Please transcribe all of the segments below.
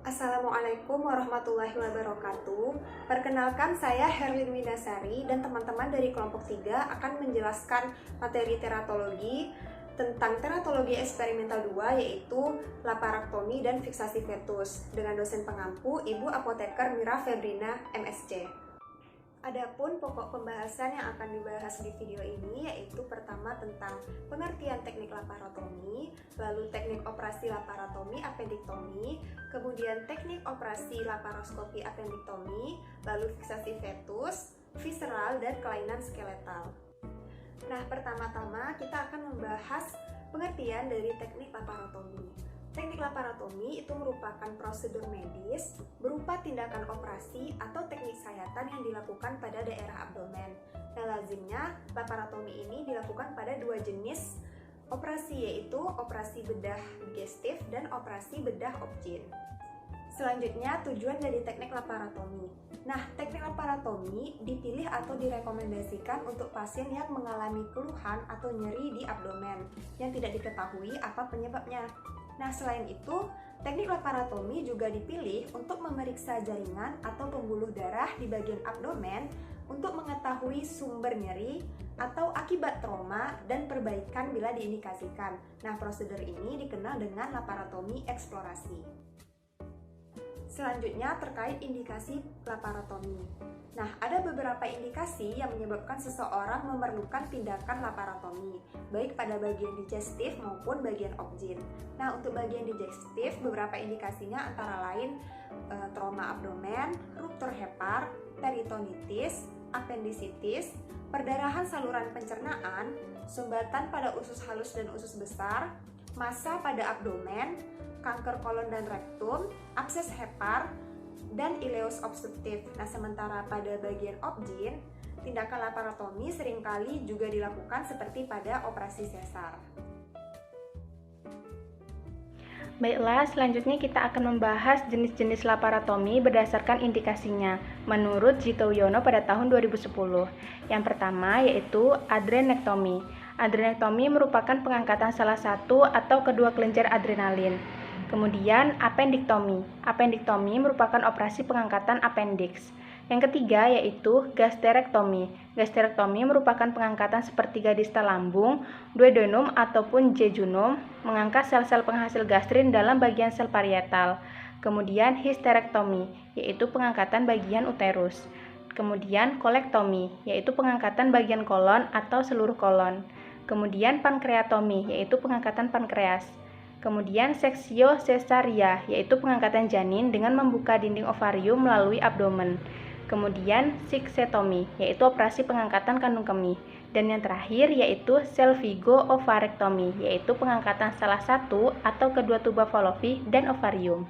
Assalamualaikum warahmatullahi wabarakatuh. Perkenalkan, saya Herlin Winasari dan teman-teman dari kelompok 3 akan menjelaskan materi teratologi tentang teratologi eksperimental 2, yaitu laparektomi dan fiksasi fetus dengan dosen pengampu Ibu Apoteker Mira Febrina, MSc. Adapun pokok pembahasan yang akan dibahas di video ini yaitu pertama tentang pengertian teknik laparotomi, lalu teknik operasi laparotomi appendiktomi, kemudian teknik operasi laparoskopi appendiktomi, lalu fiksasi fetus, visceral, dan kelainan skeletal. Nah, pertama-tama kita akan membahas pengertian dari teknik laparotomi. Teknik laparotomi itu merupakan prosedur medis berupa tindakan operasi atau teknik sayatan yang dilakukan pada daerah abdomen. Nah, lazimnya laparotomi ini dilakukan pada dua jenis operasi, yaitu operasi bedah digestif dan operasi bedah objin. Selanjutnya, tujuan dari teknik laparotomi. Nah, teknik laparotomi dipilih atau direkomendasikan untuk pasien yang mengalami keluhan atau nyeri di abdomen yang tidak diketahui apa penyebabnya. Nah, selain itu, teknik laparotomi juga dipilih untuk memeriksa jaringan atau pembuluh darah di bagian abdomen untuk mengetahui sumber nyeri atau akibat trauma dan perbaikan bila diindikasikan. Nah, prosedur ini dikenal dengan laparotomi eksplorasi. Selanjutnya, terkait indikasi laparotomi. Nah, ada beberapa indikasi yang menyebabkan seseorang memerlukan tindakan laparotomi, baik pada bagian digestif maupun bagian objin. Nah, untuk bagian digestif, beberapa indikasinya antara lain trauma abdomen, ruptur hepar, peritonitis, appendisitis, perdarahan saluran pencernaan, sumbatan pada usus halus dan usus besar, massa pada abdomen, kanker kolon dan rektum, abses hepar, dan ileus obstruktif. Nah, sementara pada bagian objin, tindakan laparotomi seringkali juga dilakukan seperti pada operasi sesar. Baiklah, selanjutnya kita akan membahas jenis-jenis laparotomi berdasarkan indikasinya menurut Jito Wiono pada tahun 2010. Yang pertama yaitu adrenektomi. Adrenektomi merupakan pengangkatan salah satu atau kedua kelenjar adrenalin. Kemudian appendiktomi. Appendiktomi merupakan operasi pengangkatan appendix. Yang ketiga yaitu gastrektomi. Gastrektomi merupakan pengangkatan sepertiga distal lambung, duodenum ataupun jejunum, mengangkat sel-sel penghasil gastrin dalam bagian sel parietal. Kemudian histerektomi, yaitu pengangkatan bagian uterus. Kemudian kolektomi, yaitu pengangkatan bagian kolon atau seluruh kolon. Kemudian pankreatomi, yaitu pengangkatan pankreas. Kemudian seksio cesaria, yaitu pengangkatan janin dengan membuka dinding ovarium melalui abdomen. Kemudian siksetomi, yaitu operasi pengangkatan kandung kemih. Dan yang terakhir yaitu selvigo-ovarektomi, yaitu pengangkatan salah satu atau kedua tuba fallopi dan ovarium.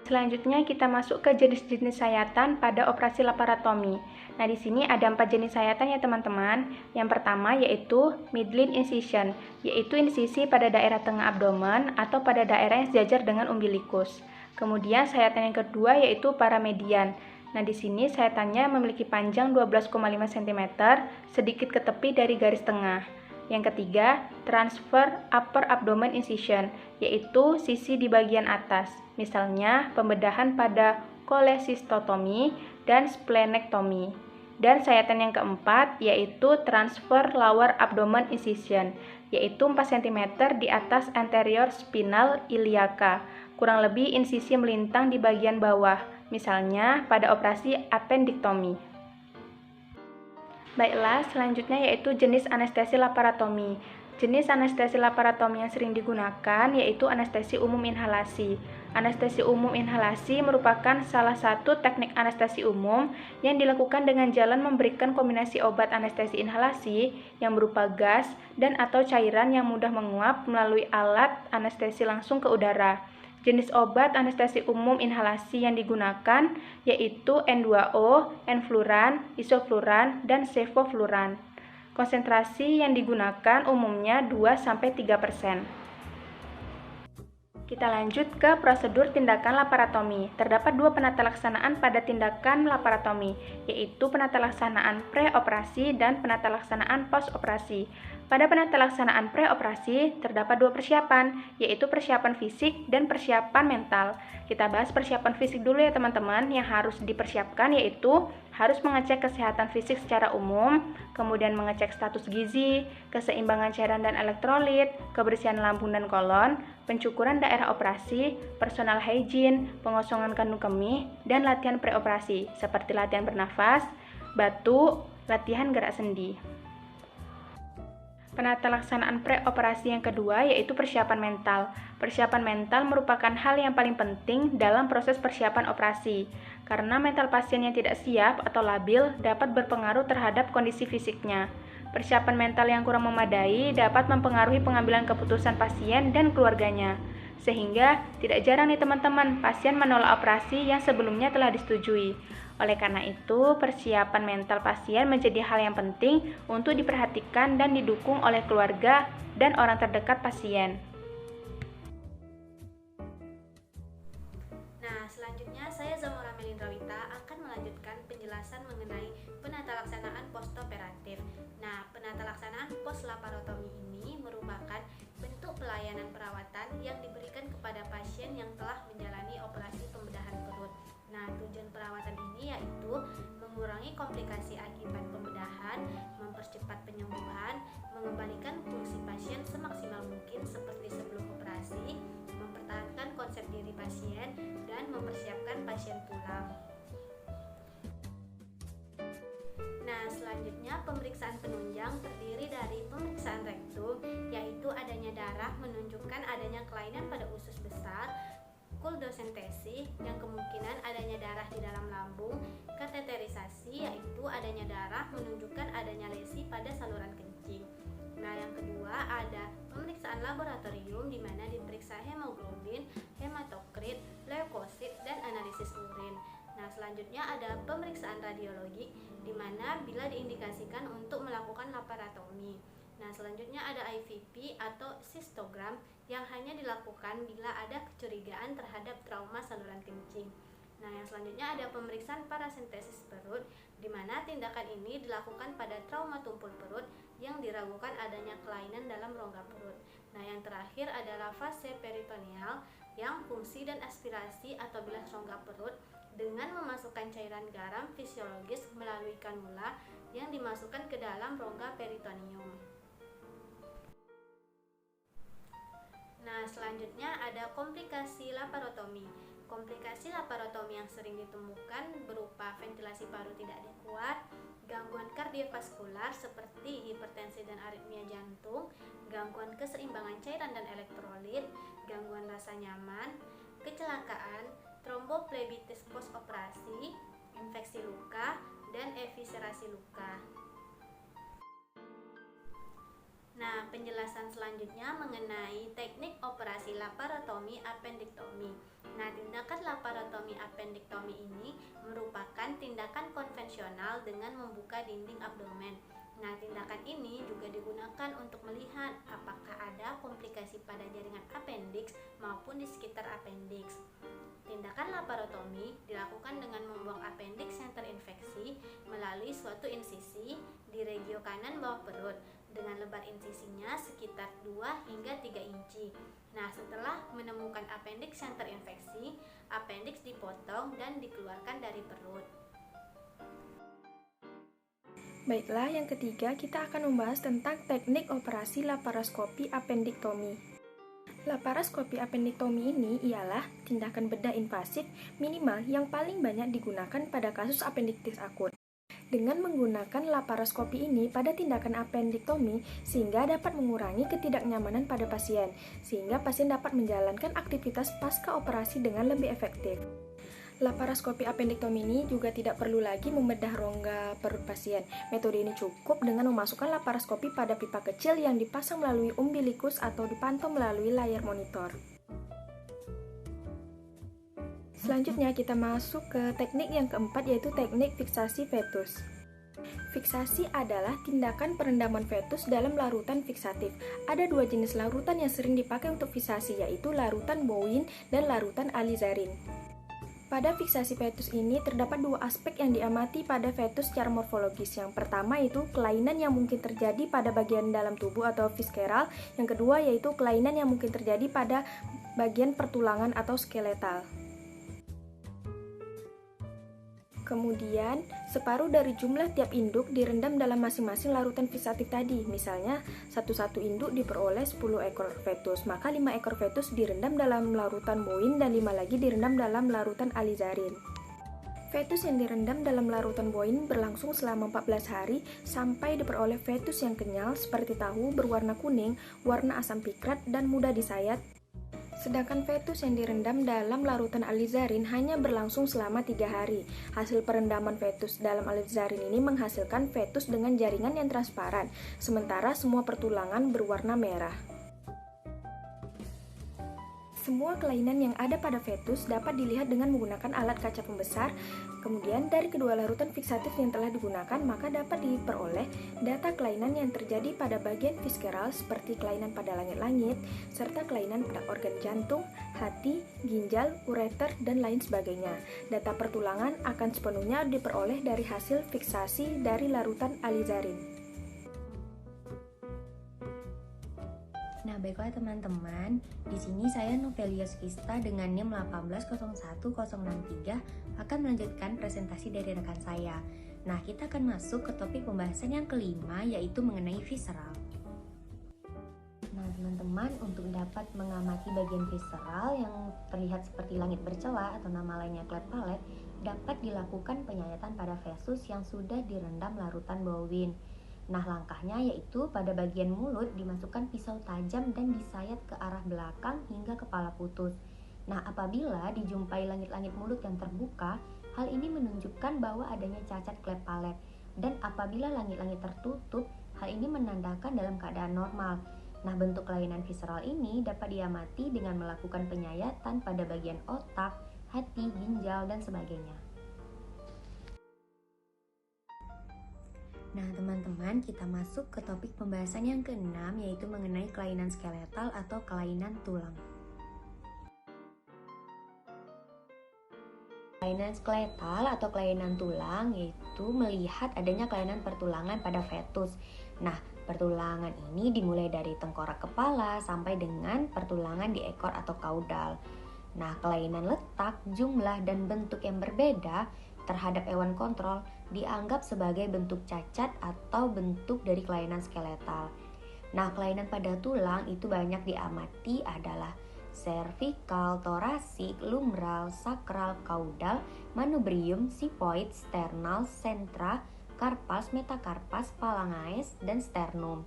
Selanjutnya kita masuk ke jenis-jenis sayatan pada operasi laparotomi. Nah, di sini ada 4 jenis sayatan ya teman-teman. Yang pertama yaitu midline incision, yaitu insisi pada daerah tengah abdomen atau pada daerah yang sejajar dengan umbilikus. Kemudian sayatan yang kedua yaitu paramedian. Nah, di sini sayatannya memiliki panjang 12,5 cm, sedikit ke tepi dari garis tengah. Yang ketiga, transfer upper abdomen incision, yaitu sisi di bagian atas. Misalnya, pembedahan pada kolesistotomi dan splenektomi. Dan sayatan yang keempat, yaitu transfer lower abdomen incision, yaitu 4 cm di atas anterior spinal iliaca, kurang lebih insisi melintang di bagian bawah, misalnya pada operasi appendiktomi. Baiklah, selanjutnya yaitu jenis anestesi laparotomi. Jenis anestesi laparotomi yang sering digunakan yaitu anestesi umum inhalasi. Anestesi umum inhalasi merupakan salah satu teknik anestesi umum yang dilakukan dengan jalan memberikan kombinasi obat anestesi inhalasi yang berupa gas dan atau cairan yang mudah menguap melalui alat anestesi langsung ke udara. Jenis obat anestesi umum inhalasi yang digunakan yaitu N2O, enfluran, isofluran, dan sevofluran. Konsentrasi yang digunakan umumnya 2-3%. Kita lanjut ke prosedur tindakan laparotomi. Terdapat 2 penata laksanaan pada tindakan laparotomi, yaitu penata laksanaan pre-operasi dan penata laksanaan post-operasi. Pada penata laksanaan preoperasi, terdapat dua persiapan, yaitu persiapan fisik dan persiapan mental. Kita bahas persiapan fisik dulu ya teman-teman. Yang harus dipersiapkan yaitu harus mengecek kesehatan fisik secara umum, kemudian mengecek status gizi, keseimbangan cairan dan elektrolit, kebersihan lambung dan kolon, pencukuran daerah operasi, personal hygiene, pengosongan kandung kemih, dan latihan preoperasi, seperti latihan bernafas, batuk, latihan gerak sendi. Penata laksanaan preoperasi yang kedua yaitu persiapan mental. Persiapan mental merupakan hal yang paling penting dalam proses persiapan operasi, karena mental pasien yang tidak siap atau labil dapat berpengaruh terhadap kondisi fisiknya. Persiapan mental yang kurang memadai dapat mempengaruhi pengambilan keputusan pasien dan keluarganya. Sehingga tidak jarang nih teman-teman, pasien menolak operasi yang sebelumnya telah disetujui. Oleh karena itu, persiapan mental pasien menjadi hal yang penting untuk diperhatikan dan didukung oleh keluarga dan orang terdekat pasien. Nah, selanjutnya saya Zamora Melindrawita akan melanjutkan penjelasan mengenai penata laksanaan postoperatif. Nah, penata laksanaan postlaparotomi ini merupakan bentuk pelayanan perawatan yang diberikan kepada pasien yang telah menjalani operasi pembedahan perut. Nah, tujuan perawatan ini yaitu mengurangi komplikasi akibat pembedahan, mempercepat penyembuhan, mengembalikan fungsi pasien semaksimal mungkin seperti sebelum operasi, mempertahankan konsep diri pasien, dan mempersiapkan pasien pulang. Nah, selanjutnya pemeriksaan penunjang terdiri dari pemeriksaan rektum, yaitu adanya darah menunjukkan adanya kelainan pada usus besar, kuldosentesi yang kemungkinan adanya darah di dalam lambung, kateterisasi yaitu adanya darah menunjukkan adanya lesi pada saluran kencing. Nah, yang kedua ada pemeriksaan laboratorium di mana diperiksa hemoglobin, hematokrit, leukosit, dan analisis urin. Nah, selanjutnya ada pemeriksaan radiologi di mana bila diindikasikan untuk melakukan laparotomi. Nah, selanjutnya ada IVP atau sistogram yang hanya dilakukan bila ada kecurigaan terhadap trauma saluran kencing. Nah, yang selanjutnya ada pemeriksaan parasentesis perut di mana tindakan ini dilakukan pada trauma tumpul perut yang diragukan adanya kelainan dalam rongga perut. Nah, yang terakhir adalah fase peritoneal yang fungsi dan aspirasi atau bilas rongga perut dengan memasukkan cairan garam fisiologis melalui kanula yang dimasukkan ke dalam rongga peritoneum. Nah, selanjutnya ada komplikasi laparotomi. Komplikasi laparotomi yang sering ditemukan berupa ventilasi paru tidak adekuat, gangguan kardiovaskular seperti hipertensi dan aritmia jantung, gangguan keseimbangan cairan dan elektrolit, gangguan rasa nyaman, kecelakaan, tromboflebitis postoperasi, infeksi luka, dan eviscerasi luka. Nah, penjelasan selanjutnya mengenai teknik operasi laparotomi appendektomi. Nah, tindakan laparotomi appendektomi ini merupakan tindakan konvensional dengan membuka dinding abdomen. Nah, tindakan ini juga digunakan untuk melihat apakah ada komplikasi pada jaringan appendix maupun di sekitar appendix. Tindakan laparotomi dilakukan dengan membuang appendix yang terinfeksi melalui suatu insisi di regio kanan bawah perut dengan lebar insisinya sekitar 2 hingga 3 inci. Nah, setelah menemukan appendix yang terinfeksi, appendix dipotong dan dikeluarkan dari perut. Baiklah, yang ketiga kita akan membahas tentang teknik operasi laparoskopi appendektomi. Laparoskopi appendektomi ini ialah tindakan bedah invasif minimal yang paling banyak digunakan pada kasus appendiktis akut. Dengan menggunakan laparoskopi ini pada tindakan appendektomi sehingga dapat mengurangi ketidaknyamanan pada pasien, sehingga pasien dapat menjalankan aktivitas pasca operasi dengan lebih efektif. Laparoskopi appendektomi ini juga tidak perlu lagi membedah rongga perut pasien. Metode ini cukup dengan memasukkan laparoskopi pada pipa kecil yang dipasang melalui umbilikus atau dipantau melalui layar monitor. Selanjutnya kita masuk ke teknik yang keempat, yaitu teknik fiksasi fetus. Fiksasi adalah tindakan perendaman fetus dalam larutan fiksatif. Ada dua jenis larutan yang sering dipakai untuk fiksasi, yaitu larutan Bowen dan larutan alizarin. Pada fiksasi fetus ini terdapat dua aspek yang diamati pada fetus secara morfologis. Yang pertama yaitu kelainan yang mungkin terjadi pada bagian dalam tubuh atau visceral. Yang kedua yaitu kelainan yang mungkin terjadi pada bagian pertulangan atau skeletal. Kemudian, separuh dari jumlah tiap induk direndam dalam masing-masing larutan fiksatif tadi. Misalnya, satu induk diperoleh 10 ekor fetus, maka 5 ekor fetus direndam dalam larutan Bowen dan 5 lagi direndam dalam larutan alizarin. Fetus yang direndam dalam larutan Bowen berlangsung selama 14 hari sampai diperoleh fetus yang kenyal seperti tahu, berwarna kuning, warna asam pikrat, dan mudah disayat. Sedangkan fetus yang direndam dalam larutan alizarin hanya berlangsung selama 3 hari. Hasil perendaman fetus dalam alizarin ini menghasilkan fetus dengan jaringan yang transparan, sementara semua pertulangan berwarna merah. Semua kelainan yang ada pada fetus dapat dilihat dengan menggunakan alat kaca pembesar. Kemudian dari kedua larutan fiksatif yang telah digunakan, maka dapat diperoleh data kelainan yang terjadi pada bagian visceral seperti kelainan pada langit-langit, serta kelainan pada organ jantung, hati, ginjal, ureter, dan lain sebagainya. Data pertulangan akan sepenuhnya diperoleh dari hasil fiksasi dari larutan alizarin. Nah, baiklah teman-teman, di sini saya Novelia Sukista dengan NIM 1801063 akan melanjutkan presentasi dari rekan saya. Nah, kita akan masuk ke topik pembahasan yang kelima, yaitu mengenai visceral. Nah, teman-teman, untuk dapat mengamati bagian visceral yang terlihat seperti langit bercela atau nama lainnya cleft palate, dapat dilakukan penyayatan pada fetus yang sudah direndam larutan Bowen. Nah, langkahnya yaitu pada bagian mulut dimasukkan pisau tajam dan disayat ke arah belakang hingga kepala putus. Nah, apabila dijumpai langit-langit mulut yang terbuka, hal ini menunjukkan bahwa adanya cacat cleft palate. Dan apabila langit-langit tertutup, hal ini menandakan dalam keadaan normal. Nah, bentuk kelainan visceral ini dapat diamati dengan melakukan penyayatan pada bagian otak, hati, ginjal, dan sebagainya. Nah, teman-teman, kita masuk ke topik pembahasan yang keenam, yaitu mengenai kelainan skeletal atau kelainan tulang. Kelainan skeletal atau kelainan tulang yaitu melihat adanya kelainan pertulangan pada fetus. Nah, pertulangan ini dimulai dari tengkorak kepala sampai dengan pertulangan di ekor atau kaudal. Nah, kelainan letak, jumlah, dan bentuk yang berbeda terhadap hewan kontrol dianggap sebagai bentuk cacat atau bentuk dari kelainan skeletal. Nah, kelainan pada tulang itu banyak diamati adalah cervical, thoracic, lumbral, sacral, caudal, manubrium, xiphoid, sternal, centra, carpals, metacarpals, phalanges, dan sternum.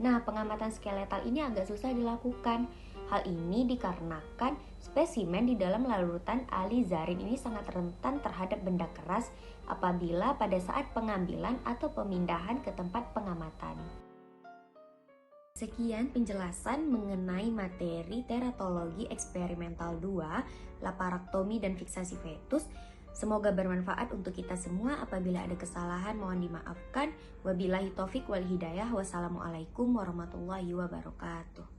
Nah, pengamatan skeletal ini agak susah dilakukan. Hal ini dikarenakan spesimen di dalam larutan alizarin ini sangat rentan terhadap benda keras apabila pada saat pengambilan atau pemindahan ke tempat pengamatan. Sekian penjelasan mengenai materi teratologi eksperimental 2, laparektomi dan fiksasi fetus. Semoga bermanfaat untuk kita semua. Apabila ada kesalahan mohon dimaafkan. Wabillahi taufik wal hidayah. Wassalamualaikum warahmatullahi wabarakatuh.